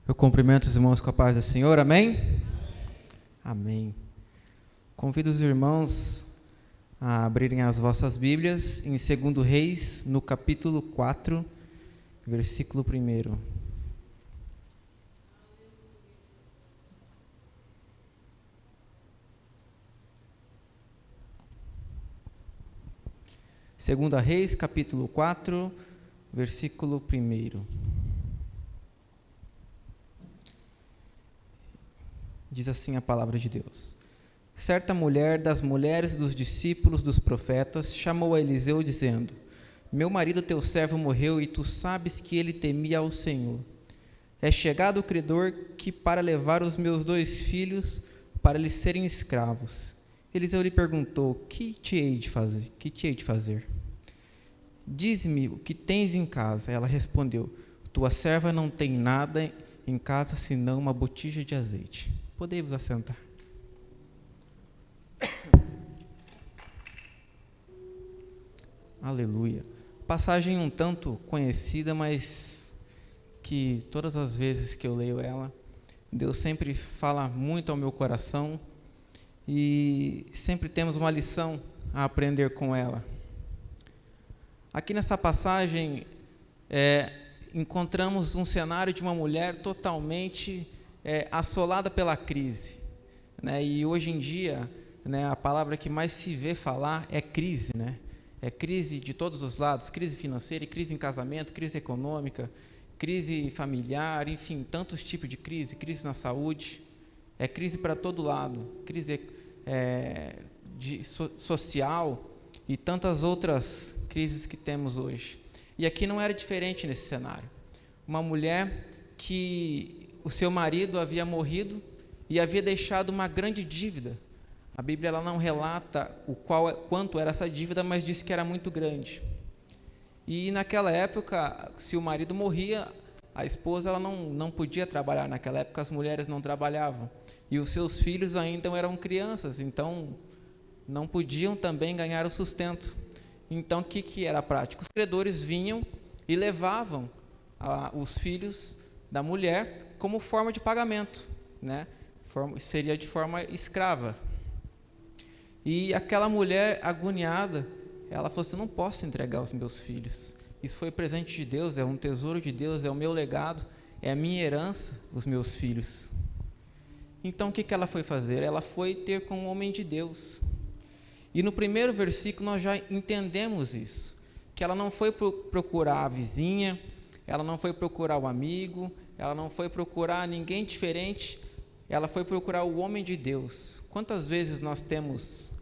Eu cumprimento os irmãos com a paz do Senhor, amém? Amém. Convido os irmãos a abrirem as vossas Bíblias em 2 Reis, no capítulo 4, versículo 1. Segunda Reis, capítulo 4, versículo 1. Diz assim a palavra de Deus. Certa mulher das mulheres dos discípulos dos profetas chamou a Eliseu dizendo: Meu marido teu servo morreu e tu sabes que ele temia ao Senhor. É chegado o credor que para levar os meus 2 filhos para lhes serem escravos. Eliseu lhe perguntou: Que te hei de fazer? Diz-me o que tens em casa. Ela respondeu: Tua serva não tem nada em casa senão uma botija de azeite. Podei vos assentar. Aleluia. Passagem um tanto conhecida, mas que todas as vezes que eu leio ela, Deus sempre fala muito ao meu coração e sempre temos uma lição a aprender com ela. Aqui nessa passagem, encontramos um cenário de uma mulher totalmente assolada pela crise, né? E hoje em dia, né, a palavra que mais se vê falar é crise, né? É crise de todos os lados, crise financeira, crise em casamento, crise econômica, crise familiar, enfim, tantos tipos de crise na saúde, é crise para todo lado, crise social e tantas outras crises que temos hoje. E aqui não era diferente nesse cenário. Uma mulher que o seu marido havia morrido e havia deixado uma grande dívida. A Bíblia ela não relata quanto era essa dívida, mas diz que era muito grande. E naquela época, se o marido morria, a esposa ela não podia trabalhar. Naquela época as mulheres não trabalhavam. E os seus filhos ainda eram crianças, então não podiam também ganhar o sustento. Então o que era prático? Os credores vinham e levavam os filhos da mulher como forma de pagamento, né? Seria de forma escrava. E aquela mulher agoniada, ela falou assim: não posso entregar os meus filhos, isso foi presente de Deus, é um tesouro de Deus, é o meu legado, é a minha herança, os meus filhos. Então o que ela foi fazer? Ela foi ter com um homem de Deus. E no primeiro versículo nós já entendemos isso, que ela não foi procurar a vizinha, ela não foi procurar o amigo, ela não foi procurar ninguém diferente, ela foi procurar o homem de Deus. Quantas vezes nós temos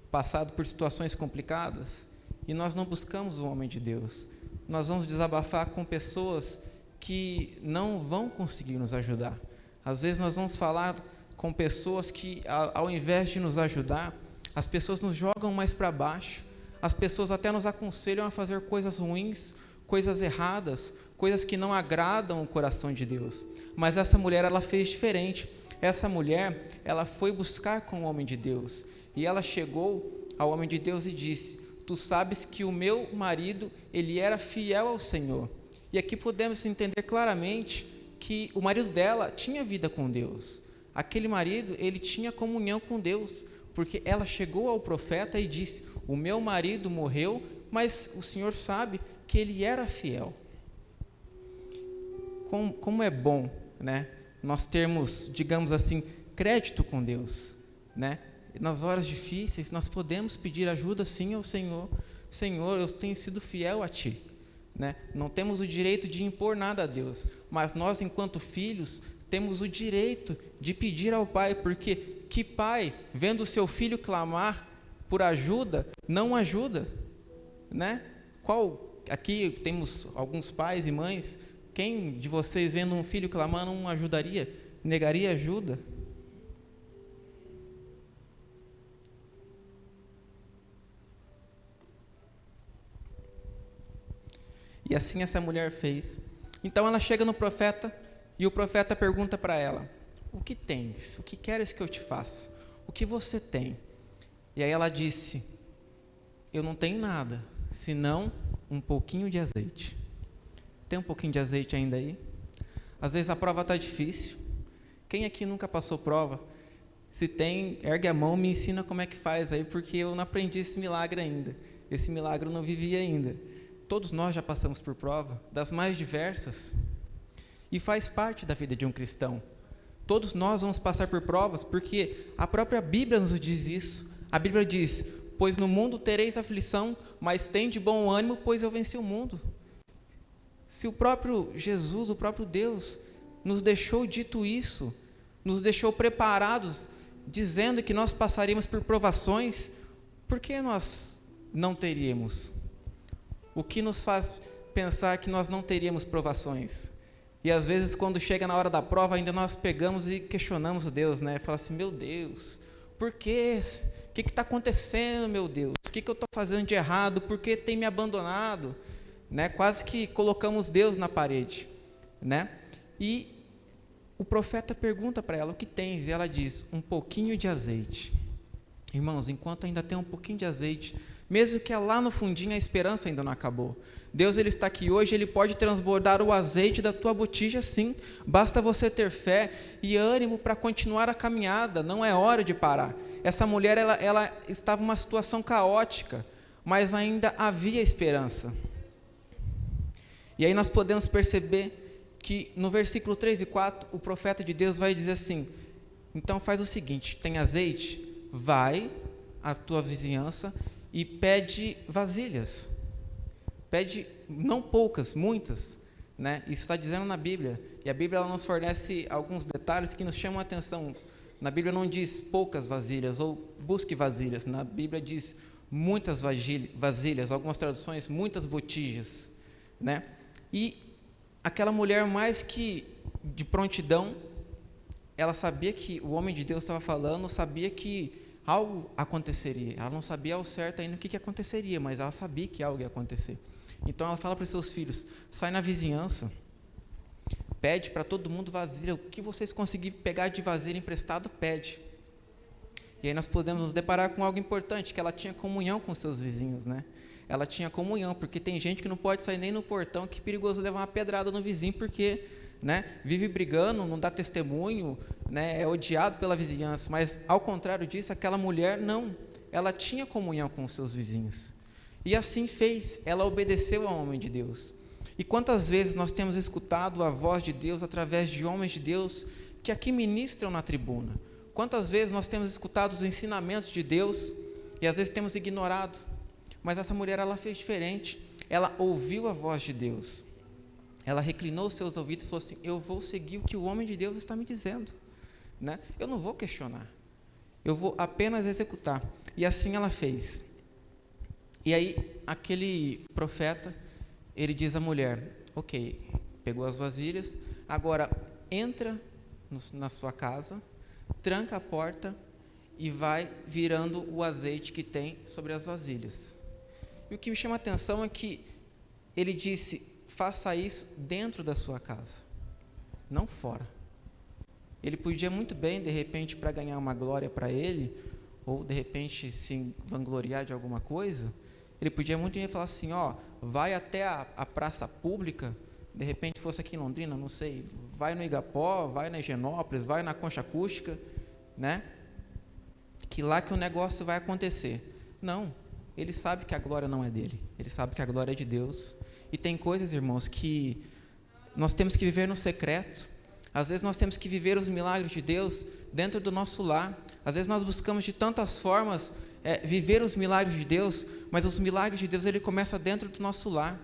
passado por situações complicadas e nós não buscamos o homem de Deus? Nós vamos desabafar com pessoas que não vão conseguir nos ajudar. Às vezes nós vamos falar com pessoas que, ao invés de nos ajudar, as pessoas nos jogam mais para baixo, as pessoas até nos aconselham a fazer coisas ruins, coisas erradas, coisas que não agradam o coração de Deus. Mas essa mulher, ela fez diferente. Essa mulher, ela foi buscar com o homem de Deus. E ela chegou ao homem de Deus e disse: Tu sabes que o meu marido, ele era fiel ao Senhor. E aqui podemos entender claramente que o marido dela tinha vida com Deus. Aquele marido, ele tinha comunhão com Deus, porque ela chegou ao profeta e disse: O meu marido morreu, mas o Senhor sabe que ele era fiel. Como é bom, né, nós termos, digamos assim, crédito com Deus, né? Nas horas difíceis, nós podemos pedir ajuda sim ao Senhor. Senhor, eu tenho sido fiel a Ti, né? Não temos o direito de impor nada a Deus, mas nós, enquanto filhos, temos o direito de pedir ao Pai, porque que pai, vendo o seu filho clamar por ajuda, não ajuda, né? Aqui temos alguns pais e mães. Quem de vocês, vendo um filho clamar, não ajudaria? Negaria ajuda? E assim essa mulher fez. Então ela chega no profeta e o profeta pergunta para ela: O que tens? O que queres que eu te faça? O que você tem? E aí ela disse: Eu não tenho nada, senão um pouquinho de azeite. Tem um pouquinho de azeite ainda aí? Às vezes a prova está difícil. Quem aqui nunca passou prova? Se tem, ergue a mão, me ensina como é que faz aí, porque eu não aprendi esse milagre ainda. Esse milagre eu não vivi ainda. Todos nós já passamos por prova, das mais diversas. E faz parte da vida de um cristão. Todos nós vamos passar por provas, porque a própria Bíblia nos diz isso. A Bíblia diz: pois no mundo tereis aflição, mas tende bom ânimo, pois eu venci o mundo. Se o próprio Jesus, o próprio Deus, nos deixou dito isso, nos deixou preparados, dizendo que nós passaríamos por provações, por que nós não teríamos? O que nos faz pensar que nós não teríamos provações? E às vezes, quando chega na hora da prova, ainda nós pegamos e questionamos o Deus, né? Fala assim: meu Deus, por quê? O que está acontecendo, meu Deus? O que eu estou fazendo de errado? Por que tem me abandonado? Né? Quase que colocamos Deus na parede, né? E o profeta pergunta para ela: o que tens? E ela diz: um pouquinho de azeite. Irmãos, enquanto ainda tem um pouquinho de azeite, mesmo que lá no fundinho a esperança ainda não acabou. Deus, Ele está aqui hoje, Ele pode transbordar o azeite da tua botija, sim. Basta você ter fé e ânimo para continuar a caminhada, não é hora de parar. Essa mulher, ela estava em uma situação caótica, mas ainda havia esperança. E aí nós podemos perceber que no versículo 3 e 4, o profeta de Deus vai dizer assim: então faz o seguinte, tem azeite? Vai à tua vizinhança e pede vasilhas. Pede não poucas, muitas, né? Isso está dizendo na Bíblia. E a Bíblia ela nos fornece alguns detalhes que nos chamam a atenção. Na Bíblia não diz poucas vasilhas ou busque vasilhas. Na Bíblia diz muitas vasilhas, algumas traduções, muitas botijas, né? E aquela mulher, mais que de prontidão, ela sabia que o homem de Deus estava falando, sabia que algo aconteceria. Ela não sabia ao certo ainda o que aconteceria, mas ela sabia que algo ia acontecer. Então ela fala para os seus filhos: sai na vizinhança, pede para todo mundo vasilha, o que vocês conseguirem pegar de vasilha emprestado, pede. E aí nós podemos nos deparar com algo importante, que ela tinha comunhão com seus vizinhos, né? Ela tinha comunhão, porque tem gente que não pode sair nem no portão, que é perigoso levar uma pedrada no vizinho, porque, né, vive brigando, não dá testemunho, né, é odiado pela vizinhança. Mas, ao contrário disso, aquela mulher, não, ela tinha comunhão com os seus vizinhos. E assim fez, ela obedeceu ao homem de Deus. E quantas vezes nós temos escutado a voz de Deus através de homens de Deus que aqui ministram na tribuna? Quantas vezes nós temos escutado os ensinamentos de Deus e às vezes temos ignorado? Mas essa mulher, ela fez diferente. Ela ouviu a voz de Deus. Ela reclinou seus ouvidos e falou assim: eu vou seguir o que o homem de Deus está me dizendo, né? Eu não vou questionar, eu vou apenas executar. E assim ela fez. E aí aquele profeta, ele diz à mulher: ok, pegou as vasilhas, agora entra na sua casa, tranca a porta e vai virando o azeite que tem sobre as vasilhas. E o que me chama a atenção é que ele disse: faça isso dentro da sua casa, não fora. Ele podia muito bem, de repente, para ganhar uma glória para ele, ou de repente se vangloriar de alguma coisa, ele podia muito bem falar assim: ó, vai até a praça pública, de repente fosse aqui em Londrina, não sei, vai no Igapó, vai na Higienópolis, vai na Concha Acústica, né? Que lá que o negócio vai acontecer. Não, ele sabe que a glória não é dele, ele sabe que a glória é de Deus. E tem coisas, irmãos, que nós temos que viver no secreto. Às vezes nós temos que viver os milagres de Deus dentro do nosso lar. Às vezes nós buscamos de tantas formas viver os milagres de Deus, mas os milagres de Deus, ele começa dentro do nosso lar.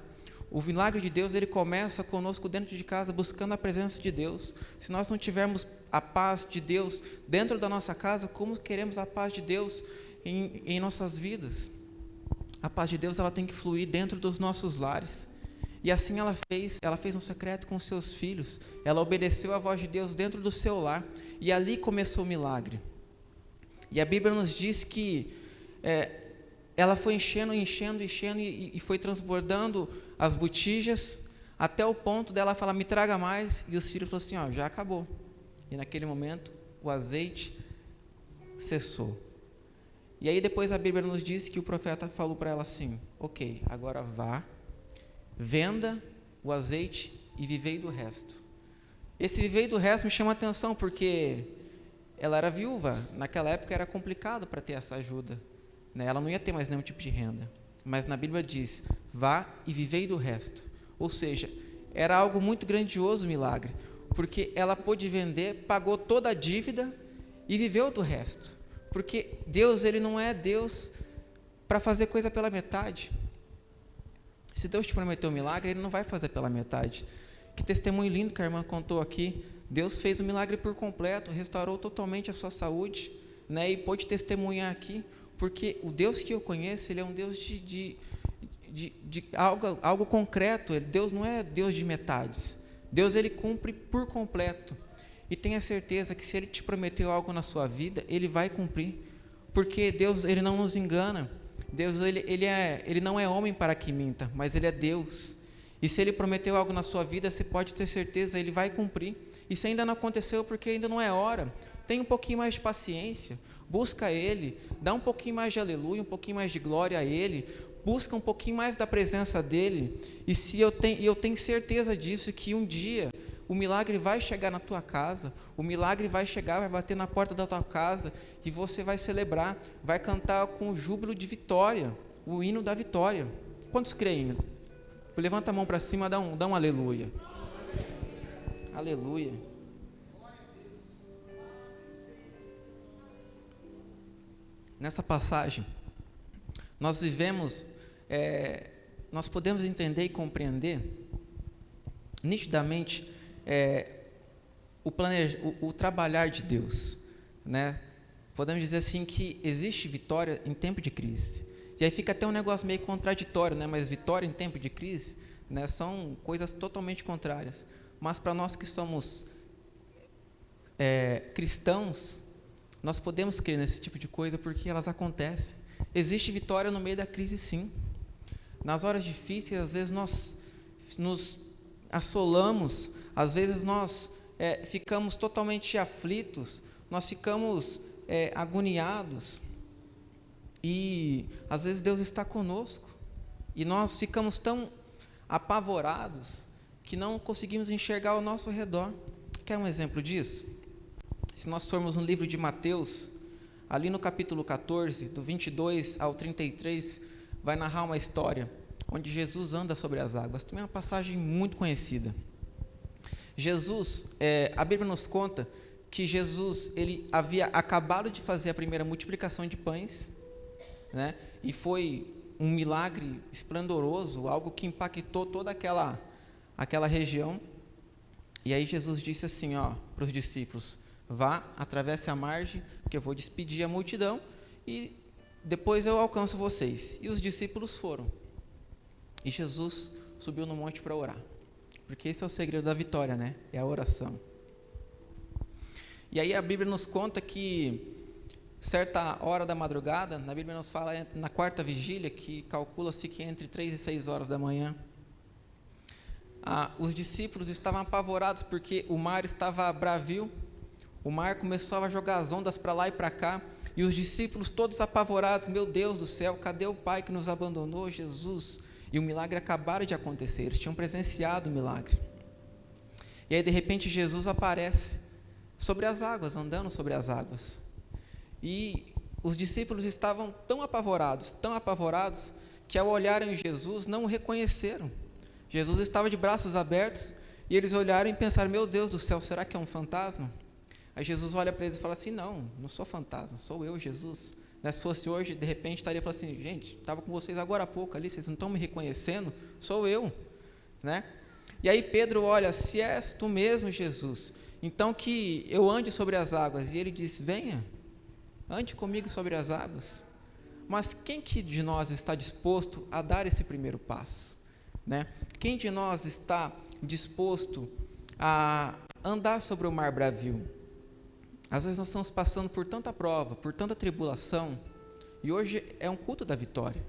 O milagre de Deus, ele começa conosco dentro de casa, buscando a presença de Deus. Se nós não tivermos a paz de Deus dentro da nossa casa, como queremos a paz de Deus em nossas vidas? A paz de Deus, ela tem que fluir dentro dos nossos lares. E assim ela fez um secreto com seus filhos. Ela obedeceu à voz de Deus dentro do seu lar. E ali começou o milagre. E a Bíblia nos diz que ela foi enchendo e foi transbordando as botijas, até o ponto dela falar: me traga mais. E os filhos falaram assim: ó, já acabou. E naquele momento o azeite cessou. E aí depois a Bíblia nos diz que o profeta falou para ela assim: ok, agora vá, venda o azeite e vivei do resto. Esse viver do resto me chama a atenção, porque ela era viúva. Naquela época era complicado para ter essa ajuda, né? Ela não ia ter mais nenhum tipo de renda. Mas na Bíblia diz, vá e vivei do resto. Ou seja, era algo muito grandioso o milagre, porque ela pôde vender, pagou toda a dívida e viveu do resto. Porque Deus, Ele não é Deus para fazer coisa pela metade. Se Deus te prometeu um milagre, Ele não vai fazer pela metade. Que testemunho lindo que a irmã contou aqui. Deus fez o milagre por completo, restaurou totalmente a sua saúde, né? E pôde testemunhar aqui, porque o Deus que eu conheço, Ele é um Deus de algo concreto. Deus não é Deus de metades. Deus, Ele cumpre por completo. E tenha certeza que se Ele te prometeu algo na sua vida, Ele vai cumprir, porque Deus, Ele não nos engana. Deus, ele não é homem para que minta, mas Ele é Deus. E se Ele prometeu algo na sua vida, você pode ter certeza, Ele vai cumprir. E se ainda não aconteceu, porque ainda não é hora, tenha um pouquinho mais de paciência, busca Ele, dá um pouquinho mais de aleluia, um pouquinho mais de glória a Ele, busca um pouquinho mais da presença dEle, e eu tenho certeza disso, que um dia o milagre vai chegar na tua casa, o milagre vai chegar, vai bater na porta da tua casa, e você vai celebrar, vai cantar com júbilo de vitória, o hino da vitória. Quantos creem? Levanta a mão para cima, dá um aleluia. Aleluia. Nessa passagem, nós podemos entender e compreender nitidamente o trabalhar de Deus, né? Podemos dizer assim que existe vitória em tempo de crise. E aí fica até um negócio meio contraditório, né? Mas vitória em tempo de crise, né, são coisas totalmente contrárias. Mas para nós que somos cristãos, nós podemos crer nesse tipo de coisa, porque elas acontecem. Existe vitória no meio da crise, sim. Nas horas difíceis, às vezes nós nos assolamos, às vezes nós ficamos totalmente aflitos, nós ficamos agoniados, e às vezes Deus está conosco, e nós ficamos tão apavorados que não conseguimos enxergar ao nosso redor. Quer um exemplo disso? Se nós formos no livro de Mateus, ali no capítulo 14, do 22 ao 33, vai narrar uma história onde Jesus anda sobre as águas. Também é uma passagem muito conhecida. Jesus, a Bíblia nos conta que Jesus, ele havia acabado de fazer a primeira multiplicação de pães, né? E foi um milagre esplendoroso, algo que impactou toda aquela região. E aí Jesus disse assim, para os discípulos: vá, atravesse a margem, que eu vou despedir a multidão, e depois eu alcanço vocês. E os discípulos foram. E Jesus subiu no monte para orar, porque esse é o segredo da vitória, né? É a oração. E aí a Bíblia nos conta que certa hora da madrugada, na Bíblia nos fala na quarta vigília, que calcula-se que entre 3 e 6 horas da manhã, os discípulos estavam apavorados, porque o mar estava bravio, o mar começava a jogar as ondas para lá e para cá, e os discípulos todos apavorados: meu Deus do céu, cadê o Pai que nos abandonou, Jesus? E o milagre acabara de acontecer, eles tinham presenciado o milagre. E aí de repente Jesus aparece sobre as águas, andando sobre as águas. E os discípulos estavam tão apavorados, que ao olharem Jesus, não o reconheceram. Jesus estava de braços abertos, e eles olharam e pensaram: meu Deus do céu, será que é um fantasma? Aí Jesus olha para eles e fala assim: não sou fantasma, sou eu, Jesus. Se fosse hoje, de repente estaria falando assim: gente, estava com vocês agora há pouco ali, vocês não estão me reconhecendo? Sou eu, né? E aí Pedro olha: se és tu mesmo, Jesus, então que eu ande sobre as águas. E ele diz: venha, ande comigo sobre as águas. Mas quem que de nós está disposto a dar esse primeiro passo, né? Quem de nós está disposto a andar sobre o mar bravio? Às vezes nós estamos passando por tanta prova, por tanta tribulação, e hoje é um culto da vitória,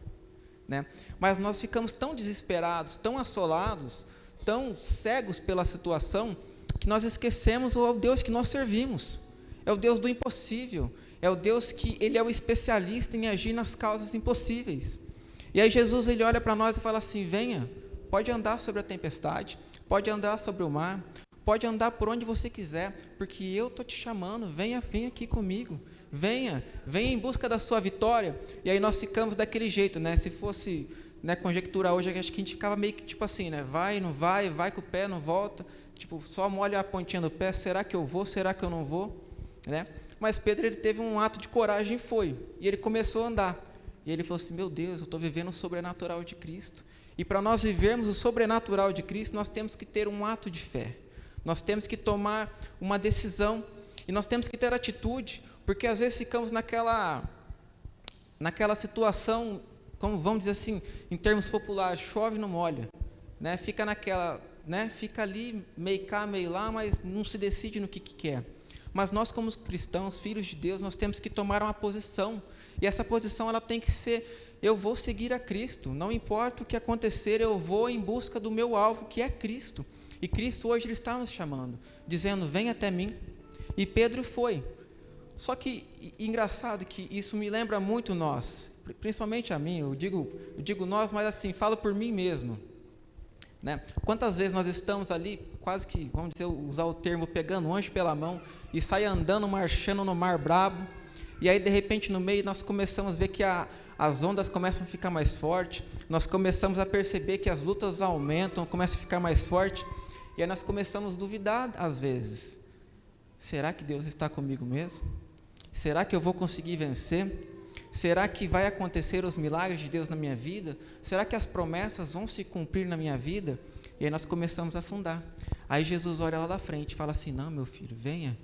né? Mas nós ficamos tão desesperados, tão assolados, tão cegos pela situação, que nós esquecemos o Deus que nós servimos. É o Deus do impossível, é o Deus que Ele é o especialista em agir nas causas impossíveis. E aí Jesus, Ele olha para nós e fala assim: venha, pode andar sobre a tempestade, pode andar sobre o mar, pode andar por onde você quiser, porque eu estou te chamando, venha aqui comigo, venha em busca da sua vitória. E aí nós ficamos daquele jeito, né? Se fosse, né, conjecturar hoje, acho que a gente ficava meio que tipo assim, né? Vai, não vai, vai com o pé, não volta, tipo, só molha a pontinha do pé, será que eu vou, será que eu não vou, né? Mas Pedro, ele teve um ato de coragem e foi, e ele começou a andar, e ele falou assim, meu Deus, eu estou vivendo o sobrenatural de Cristo. E para nós vivermos o sobrenatural de Cristo, nós temos que ter um ato de fé, nós temos que tomar uma decisão, e nós temos que ter atitude, porque às vezes ficamos naquela situação, como vamos dizer assim, em termos populares, chove não molha, né? Fica naquela, né? Fica ali, meio cá, meio lá, mas não se decide no que quer. Mas nós, como cristãos, filhos de Deus, nós temos que tomar uma posição, e essa posição ela tem que ser, eu vou seguir a Cristo, não importa o que acontecer, eu vou em busca do meu alvo, que é Cristo. E Cristo hoje ele está nos chamando, dizendo, vem até mim. E Pedro foi. Só que, engraçado que isso me lembra muito nós, principalmente a mim, eu digo nós, mas assim, falo por mim mesmo, né? Quantas vezes nós estamos ali, quase que, vamos dizer, usar o termo, pegando o anjo pela mão, e sai andando, marchando no mar brabo, e aí de repente no meio nós começamos a ver que as ondas começam a ficar mais fortes, nós começamos a perceber que as lutas aumentam, começam a ficar mais forte, e aí nós começamos a duvidar às vezes, será que Deus está comigo mesmo? Será que eu vou conseguir vencer? Será que vai acontecer os milagres de Deus na minha vida? Será que as promessas vão se cumprir na minha vida? E aí nós começamos a afundar. Aí Jesus olha lá da frente e fala assim, não, meu filho, venha,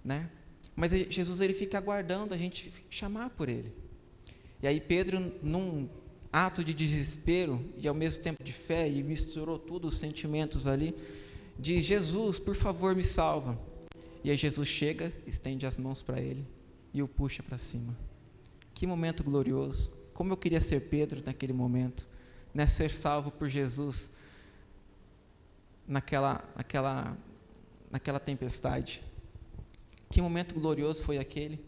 né? Mas Jesus, ele fica aguardando a gente chamar por ele. E aí Pedro, num ato de desespero e ao mesmo tempo de fé, e misturou todos os sentimentos ali, diz, Jesus, por favor, me salva. E aí Jesus chega, estende as mãos para ele e o puxa para cima. Que momento glorioso, como eu queria ser Pedro naquele momento, né? Ser salvo por Jesus naquela tempestade. Que momento glorioso foi aquele.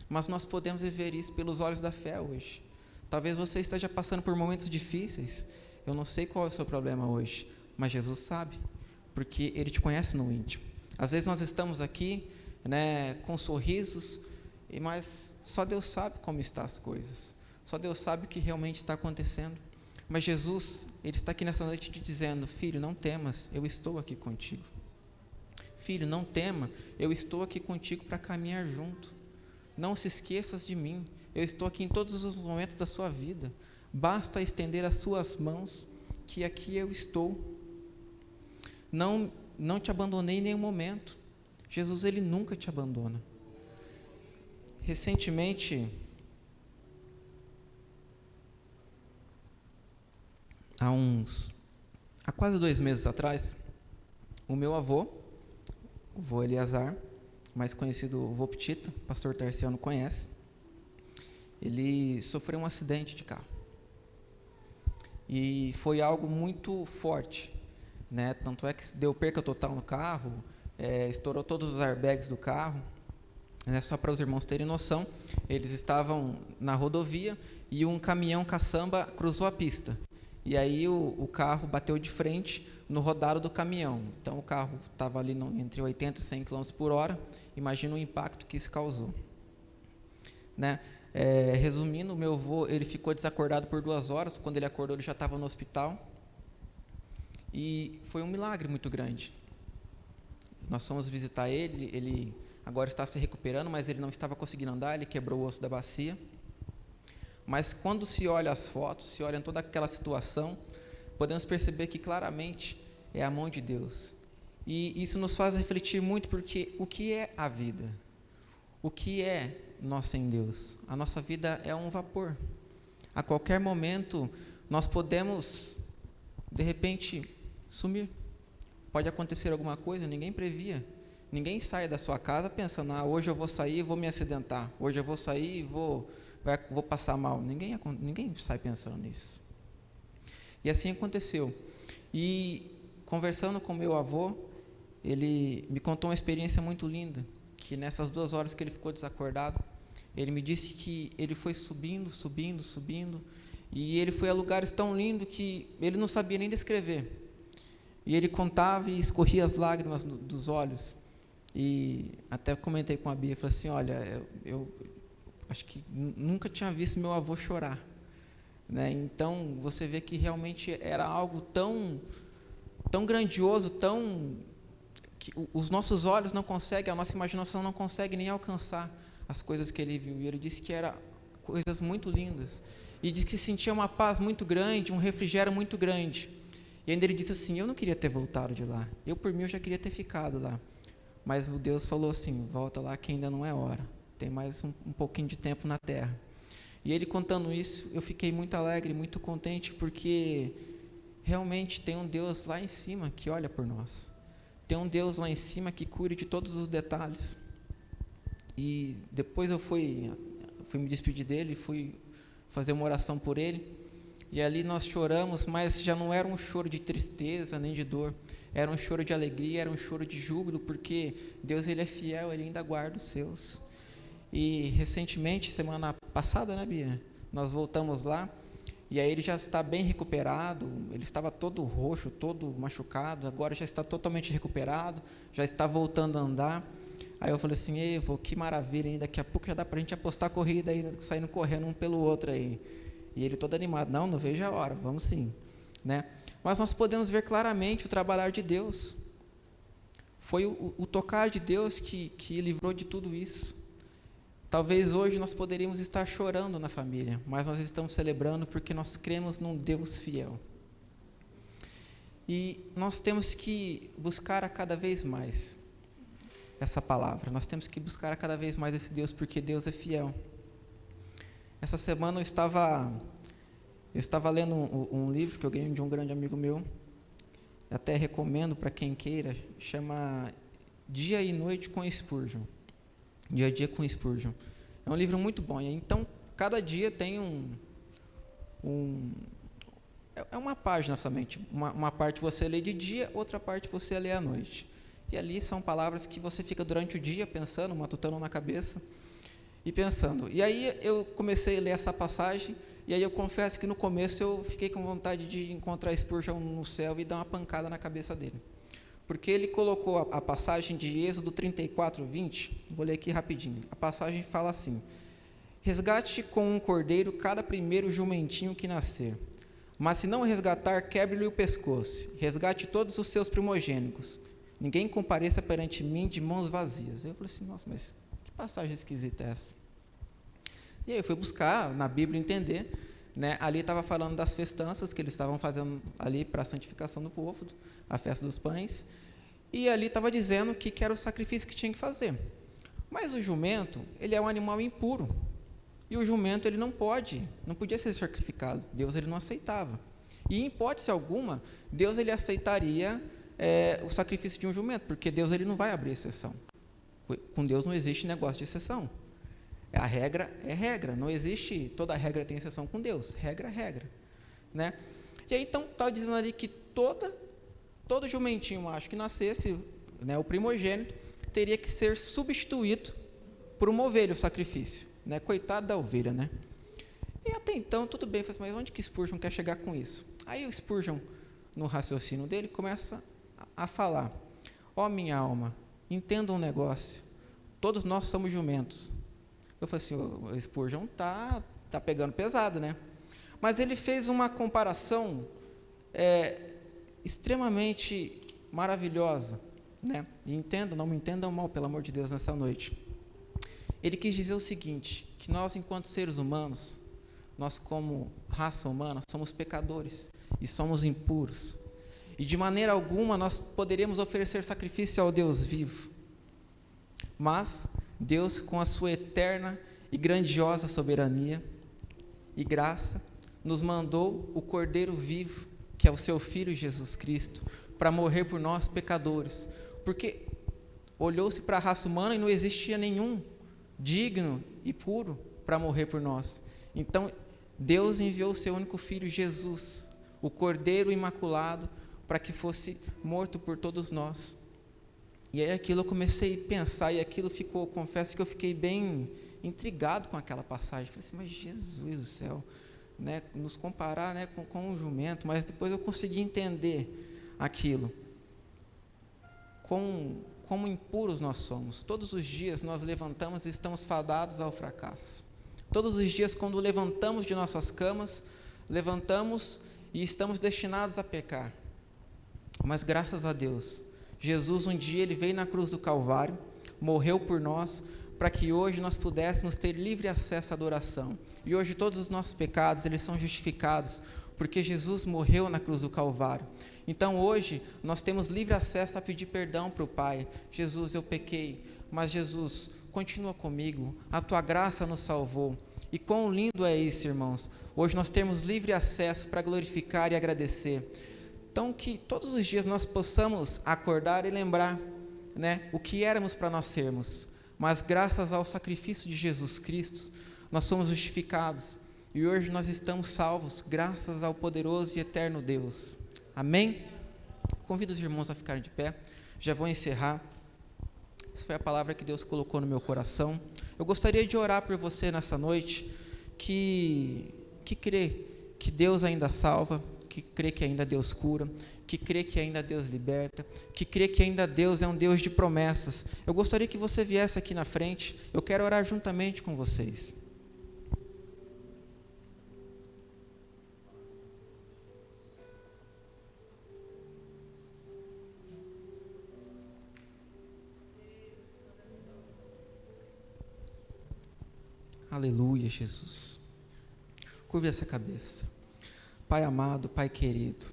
Mas nós podemos viver isso pelos olhos da fé hoje. Talvez você esteja passando por momentos difíceis, eu não sei qual é o seu problema hoje, mas Jesus sabe, porque Ele te conhece no íntimo. Às vezes nós estamos aqui, né, com sorrisos, mas só Deus sabe como estão as coisas, só Deus sabe o que realmente está acontecendo, mas Jesus, Ele está aqui nessa noite te dizendo, filho, não temas, eu estou aqui contigo, filho, não tema, eu estou aqui contigo para caminhar junto, não se esqueças de mim, eu estou aqui em todos os momentos da sua vida, basta estender as suas mãos, que aqui eu estou, não te abandonei em nenhum momento, Jesus, Ele nunca te abandona. Recentemente, há quase 2 meses atrás, o meu avô, o vô Eliazar, mais conhecido vô Ptita, pastor Tarciano conhece, ele sofreu um acidente de carro, e foi algo muito forte, né? Tanto é que deu perca total no carro, estourou todos os airbags do carro, né? Só para os irmãos terem noção, eles estavam na rodovia e um caminhão caçamba cruzou a pista, e aí o carro bateu de frente no rodado do caminhão, então o carro estava ali entre 80 e 100 km por hora, imagina o impacto que isso causou, né? Resumindo, o meu avô, ele ficou desacordado por 2 horas, quando ele acordou ele já estava no hospital, e foi um milagre muito grande. Nós fomos visitar ele agora está se recuperando, mas ele não estava conseguindo andar, ele quebrou o osso da bacia. Mas quando se olha as fotos, se olha toda aquela situação, podemos perceber que claramente é a mão de Deus. E isso nos faz refletir muito, porque o que é a vida? O que é nós sem Deus? A nossa vida é um vapor. A qualquer momento nós podemos, de repente, sumir. Pode acontecer alguma coisa, ninguém previa. Ninguém sai da sua casa pensando, hoje eu vou sair e vou me acidentar. Hoje eu vou sair e vou passar mal. Ninguém sai pensando nisso. E assim aconteceu. E conversando com meu avô, ele me contou uma experiência muito linda, que nessas 2 horas que ele ficou desacordado, ele me disse que ele foi subindo, e ele foi a lugares tão lindos que ele não sabia nem descrever. E ele contava e escorria as lágrimas dos olhos. E até comentei com a Bia, falei assim, olha, eu acho que nunca tinha visto meu avô chorar, né? Então, você vê que realmente era algo tão grandioso, que os nossos olhos não conseguem, a nossa imaginação não consegue nem alcançar as coisas que ele viu. E ele disse que eram coisas muito lindas. E disse que sentia uma paz muito grande, um refrigério muito grande. E ainda ele disse assim, eu não queria ter voltado de lá. Eu, por mim, eu já queria ter ficado lá. Mas o Deus falou assim, volta lá que ainda não é hora. Tem mais um pouquinho de tempo na terra. E ele contando isso, eu fiquei muito alegre, muito contente, porque realmente tem um Deus lá em cima que olha por nós. Tem um Deus lá em cima que cuida de todos os detalhes. E depois eu fui me despedir dele, fui fazer uma oração por ele. E ali nós choramos, mas já não era um choro de tristeza nem de dor. Era um choro de alegria, era um choro de júbilo, porque Deus ele é fiel, ele ainda guarda os seus. E recentemente, semana passada, né, Bia? Nós voltamos lá, e aí ele já está bem recuperado, ele estava todo roxo, todo machucado, agora já está totalmente recuperado, já está voltando a andar. Aí eu falei assim, ei, vô, que maravilha, hein? Daqui a pouco já dá para a gente apostar corrida aí, saindo correndo um pelo outro aí. E ele todo animado, não vejo a hora, vamos sim, né? Mas nós podemos ver claramente o trabalhar de Deus. Foi o tocar de Deus que livrou de tudo isso. Talvez hoje nós poderíamos estar chorando na família, mas nós estamos celebrando porque nós cremos num Deus fiel. E nós temos que buscar a cada vez mais essa palavra. Nós temos que buscar a cada vez mais esse Deus, porque Deus é fiel. Essa semana eu estava lendo um livro que eu ganhei de um grande amigo meu, até recomendo para quem queira, chama Dia e Noite com Spurgeon. Dia a Dia com Spurgeon. É um livro muito bom. Então, cada dia tem é uma página somente. Uma parte você lê de dia, outra parte você lê à noite. E ali são palavras que você fica durante o dia pensando, matutando na cabeça e pensando. E aí eu comecei a ler essa passagem, e aí eu confesso que no começo eu fiquei com vontade de encontrar Spurgeon no céu e dar uma pancada na cabeça dele. Porque ele colocou a passagem de Êxodo 34, 20, vou ler aqui rapidinho. A passagem fala assim, resgate com um cordeiro cada primeiro jumentinho que nascer. Mas se não resgatar, quebre-lhe o pescoço. Resgate todos os seus primogênitos. Ninguém compareça perante mim de mãos vazias. Eu falei assim, nossa, mas que passagem esquisita é essa? E aí eu fui buscar na Bíblia entender, né? Ali estava falando das festanças que eles estavam fazendo ali para a santificação do povo, a festa dos pães, e ali estava dizendo que era o sacrifício que tinha que fazer. Mas o jumento, ele é um animal impuro, e o jumento ele não podia ser sacrificado. Deus ele não aceitava. E em hipótese alguma, Deus ele aceitaria o sacrifício de um jumento, porque Deus ele não vai abrir exceção. Com Deus não existe negócio de exceção. A regra é regra, não existe, toda regra tem exceção com Deus, regra é regra, né? E aí então está dizendo ali que todo jumentinho macho que nascesse, né, o primogênito, teria que ser substituído por uma ovelha, o sacrifício, né? Coitado da ovelha, né? E até então tudo bem, mas onde que Spurgeon quer chegar com isso? Aí o Spurgeon, no raciocínio dele, começa a falar, minha alma, entenda um negócio, todos nós somos jumentos. Eu falei assim, o Spurgeon tá pegando pesado, né? Mas ele fez uma comparação extremamente maravilhosa, né? E não me entendam mal, pelo amor de Deus, nessa noite. Ele quis dizer o seguinte, que nós, enquanto seres humanos, nós como raça humana, somos pecadores e somos impuros. E de maneira alguma nós poderíamos oferecer sacrifício ao Deus vivo. Mas Deus, com a sua eterna e grandiosa soberania e graça, nos mandou o Cordeiro vivo, que é o seu Filho Jesus Cristo, para morrer por nós, pecadores. Porque olhou-se para a raça humana e não existia nenhum digno e puro para morrer por nós. Então, Deus enviou o seu único Filho, Jesus, o Cordeiro imaculado, para que fosse morto por todos nós. E aí aquilo eu comecei a pensar, e aquilo ficou, confesso que eu fiquei bem intrigado com aquela passagem. Falei assim, mas Jesus do céu, né, nos comparar, né, com um jumento, mas depois eu consegui entender aquilo. Como impuros nós somos. Todos os dias nós levantamos e estamos fadados ao fracasso. Todos os dias, quando levantamos de nossas camas, levantamos e estamos destinados a pecar. Mas graças a Deus, Jesus um dia ele veio na cruz do Calvário, morreu por nós, para que hoje nós pudéssemos ter livre acesso à adoração. E hoje todos os nossos pecados, eles são justificados, porque Jesus morreu na cruz do Calvário. Então hoje, nós temos livre acesso a pedir perdão para o Pai. Jesus, eu pequei, mas Jesus, continua comigo, a Tua graça nos salvou. E quão lindo é isso, irmãos. Hoje nós temos livre acesso para glorificar e agradecer. Então que todos os dias nós possamos acordar e lembrar, né, o que éramos para nós sermos. Mas graças ao sacrifício de Jesus Cristo, nós somos justificados. E hoje nós estamos salvos, graças ao poderoso e eterno Deus. Amém? Convido os irmãos a ficarem de pé. Já vou encerrar. Essa foi a palavra que Deus colocou no meu coração. Eu gostaria de orar por você nessa noite, que crê que Deus ainda salva, que crê que ainda Deus cura, que crê que ainda Deus liberta, que crê que ainda Deus é um Deus de promessas. Eu gostaria que você viesse aqui na frente. Eu quero orar juntamente com vocês. Aleluia, Jesus. Curve essa cabeça. Pai amado, Pai querido,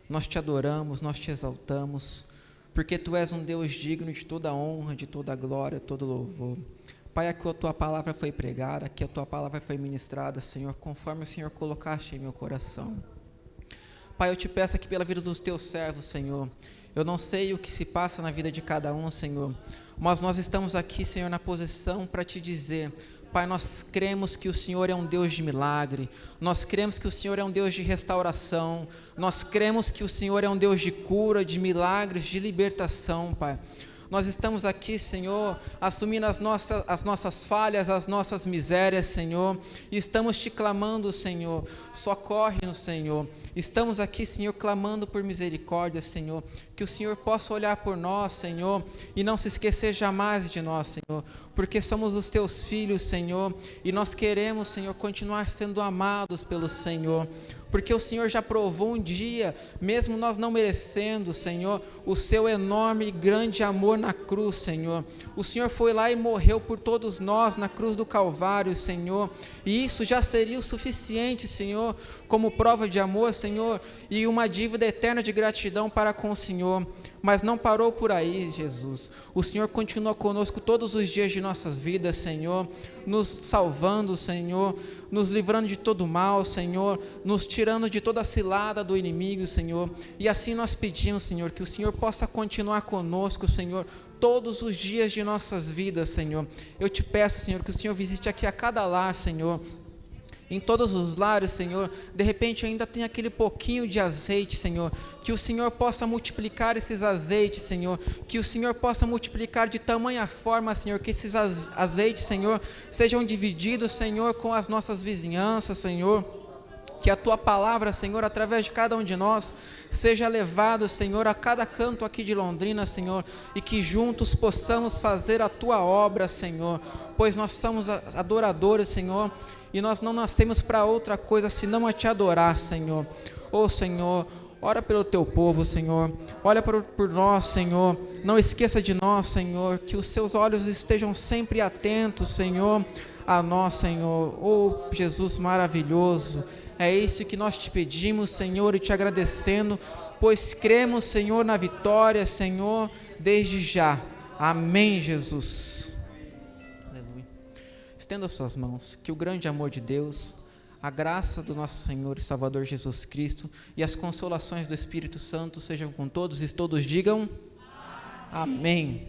nós te adoramos, nós te exaltamos, porque Tu és um Deus digno de toda honra, de toda glória, todo louvor. Pai, aqui a Tua palavra foi pregada, aqui a Tua palavra foi ministrada, Senhor, conforme o Senhor colocaste em meu coração. Pai, eu te peço aqui pela vida dos Teus servos, Senhor. Eu não sei o que se passa na vida de cada um, Senhor, mas nós estamos aqui, Senhor, na posição para Te dizer: Pai, nós cremos que o Senhor é um Deus de milagre, nós cremos que o Senhor é um Deus de restauração, nós cremos que o Senhor é um Deus de cura, de milagres, de libertação, Pai. Nós estamos aqui, Senhor, assumindo as nossas falhas, as nossas misérias, Senhor, e estamos Te clamando, Senhor, socorre-nos, Senhor. Estamos aqui, Senhor, clamando por misericórdia, Senhor, que o Senhor possa olhar por nós, Senhor, e não se esquecer jamais de nós, Senhor, porque somos os Teus filhos, Senhor, e nós queremos, Senhor, continuar sendo amados pelo Senhor, porque o Senhor já provou um dia, mesmo nós não merecendo, Senhor, o Seu enorme e grande amor na cruz, Senhor. O Senhor foi lá e morreu por todos nós na cruz do Calvário, Senhor, e isso já seria o suficiente, Senhor, como prova de amor, Senhor, e uma dívida eterna de gratidão para com o Senhor. Mas não parou por aí, Jesus. O Senhor continua conosco todos os dias de nossas vidas, Senhor, nos salvando, Senhor, nos livrando de todo mal, Senhor, nos tirando de toda a cilada do inimigo, Senhor. E assim nós pedimos, Senhor, que o Senhor possa continuar conosco, Senhor, todos os dias de nossas vidas, Senhor. Eu te peço, Senhor, que o Senhor visite aqui a cada lar, Senhor. Em todos os lares, Senhor, de repente ainda tem aquele pouquinho de azeite, Senhor, que o Senhor possa multiplicar esses azeites, Senhor, que o Senhor possa multiplicar de tamanha forma, Senhor, que esses azeites, Senhor, sejam divididos, Senhor, com as nossas vizinhanças, Senhor, que a Tua palavra, Senhor, através de cada um de nós, seja levado, Senhor, a cada canto aqui de Londrina, Senhor, e que juntos possamos fazer a Tua obra, Senhor, pois nós somos adoradores, Senhor, e nós não nascemos para outra coisa senão a Te adorar, Senhor. Ô Senhor, ora pelo Teu povo, Senhor, olha por nós, Senhor, não esqueça de nós, Senhor, que os Seus olhos estejam sempre atentos, Senhor, a nós, Senhor. Ô Jesus maravilhoso, é isso que nós Te pedimos, Senhor, e Te agradecendo, pois cremos, Senhor, na vitória, Senhor, desde já. Amém, Jesus. Estenda as suas mãos, que o grande amor de Deus, a graça do nosso Senhor e Salvador Jesus Cristo e as consolações do Espírito Santo sejam com todos e todos digam amém.